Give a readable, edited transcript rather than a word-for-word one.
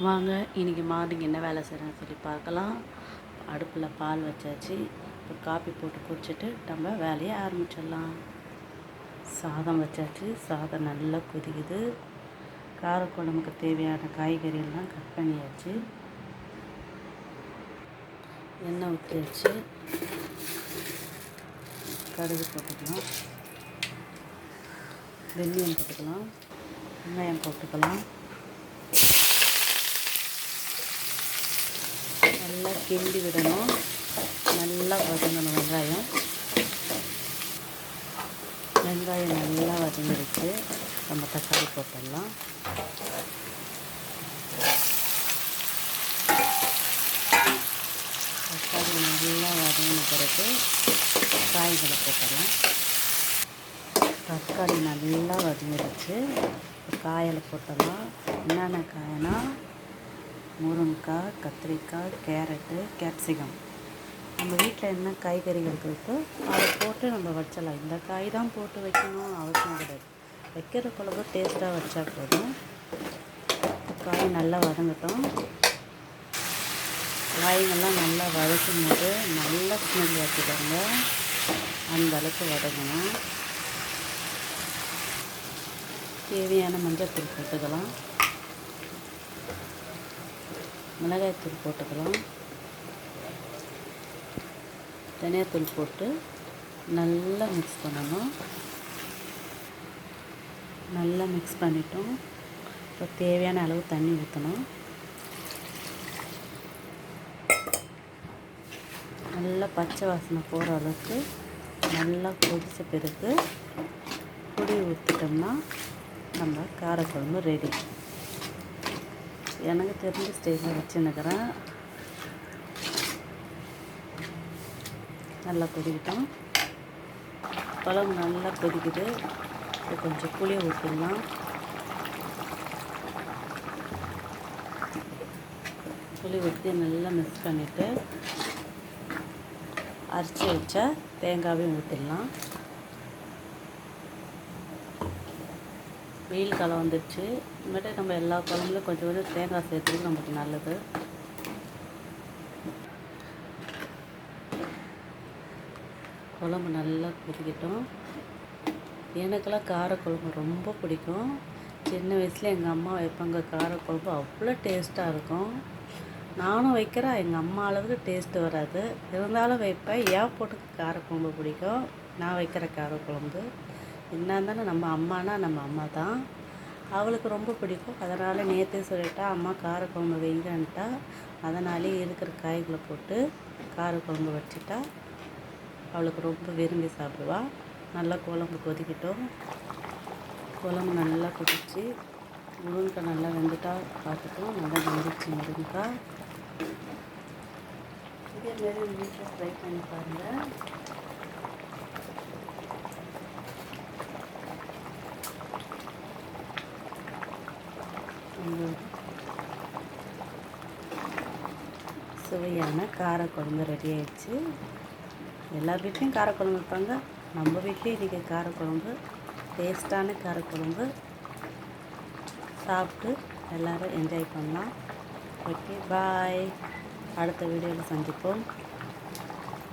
வாங்க இன்றைக்கி மார்னிங் என்ன வேலை செய்கிறேன்னு சொல்லி பார்க்கலாம். அடுப்பில் பால் வச்சாச்சு. இப்போ காப்பி போட்டு குடிச்சிட்டு நம்ம வேலையை ஆரம்பிச்சிடலாம். சாதம் வச்சாச்சு. சாதம் நல்லா கொதிக்குது. காரக்குழம்புக்கு தேவையான காய்கறியெல்லாம் கட் பண்ணியாச்சு. எண்ணெய் ஊற்றியாச்சு. கடுகு போட்டுக்கலாம், வெந்தயம் போட்டுக்கலாம், வெங்காயம் போட்டுக்கலாம். நல்லா கிண்டி விடணும். நல்லா வதங்கணும். வெங்காயம் நல்லா வதங்கிடுச்சு. நம்ம தக்காளி போட்டுடலாம். தக்காளி நல்லா வதங்கின பிறகு காய்களை போட்டுடலாம். தக்காளி நல்லா வதங்கிடுச்சு. காயில் போட்டுடலாம். என்னென்ன காய்னா முருங்கைக்காய், கத்திரிக்காய், கேரட்டு, கேப்சிகம். நம்ம வீட்டில் என்ன காய்கறிகள் இருக்கோ அதை போட்டு நம்ம வச்சிடலாம். இந்த காய் தான் போட்டு வைக்கணும் அவசியம் கிடையாது. வைக்கிற குழம்பு டேஸ்ட்டாக வச்சா போதும். காய் நல்லா வதங்கட்டும். காய்கள்லாம் நல்லா வதக்கும் போது நல்லா ஸ்மெல் வச்சுக்கோங்க. அந்த அளவுக்கு வதங்கணும். தேவையான மஞ்சள் தூள் போட்டுக்கலாம், மிளகாய்த்தூள் போட்டுக்கலாம், தனியாத்தூள் போட்டு நல்லா மிக்ஸ் பண்ணணும். நல்லா மிக்ஸ் பண்ணிட்டோம். இப்போ தேவையான அளவு தண்ணி ஊற்றணும். நல்லா பச்சை வாசனை போகிற அளவுக்கு நல்லா கொதித்த பிறகு புளி ஊற்றிட்டோம்னா நம்ம காரக்குழம்பு ரெடி. எனக்கு தெரிஞ்ச ஸ்டேஜில் வச்சுன்னுக்கிறேன். நல்லா கொதிக்கிட்டோம். குழம்பு நல்லா கொதிக்குது. இப்போ கொஞ்சம் புளி ஊற்றிடலாம். புளி ஊற்றி நல்லா மிக்ஸ் பண்ணிவிட்டு அரைச்சி வச்ச தேங்காயும் ஊற்றிடலாம். வெயில் காலம் வந்துடுச்சு. இனிமேட்டு நம்ம எல்லா குழம்புலையும் கொஞ்சம் கொஞ்சம் தேங்காய் சேர்த்துறது நமக்கு நல்லது. குழம்பு நல்லா கொதிக்கிட்டோம். எனக்கெல்லாம் காரக்குழம்பு ரொம்ப பிடிக்கும். சின்ன வயசில் எங்கள் அம்மா வைப்பாங்க காரக்குழம்பு, அவ்வளோ டேஸ்ட்டாக இருக்கும். நானும் வைக்கிறேன். எங்கள் அம்மா அளவுக்கு டேஸ்ட்டு வராது, இருந்தாலும் வைப்பேன். ஏன் போட்டு காரக்குழம்பு பிடிக்கும். நான் வைக்கிற காரக்குழம்பு என்ன இருந்தாலும் நம்ம அம்மானா நம்ம அம்மா தான். அவளுக்கு ரொம்ப பிடிக்கும். அதனால் நேற்றே சொல்லிட்டா அம்மா காரக்குழம்பு வைங்கன்ட்டா. அதனாலே இருக்கிற காய்களை போட்டு காரக்குழம்பு வச்சுட்டா அவளுக்கு ரொம்ப விரும்பி சாப்பிடுவாள். நல்லா குழம்பு கொதிக்கிட்டோம். குழம்பு நல்லா கொதிச்சு முருங்கைக்காய் நல்லா வெந்துட்டா பார்த்துட்டோம். நல்லா வெந்துச்சு முருங்கைக்காய். இதேமாரி வீட்டில் ட்ரை பண்ணி பாருங்கள். சுவையான காரக்குழம்பு ரெடி ஆயிடுச்சு. எல்லார் வீட்லேயும் காரக்குழம்பு வைப்பாங்க. நம்ம வீட்லேயும் இன்றைக்கி காரக்குழம்பு, டேஸ்ட்டான காரக்குழம்பு சாப்பிட்டு எல்லோரும் என்ஜாய் பண்ணலாம். ஓகே, பாய். அடுத்த வீடியோவில் சந்திப்போம்.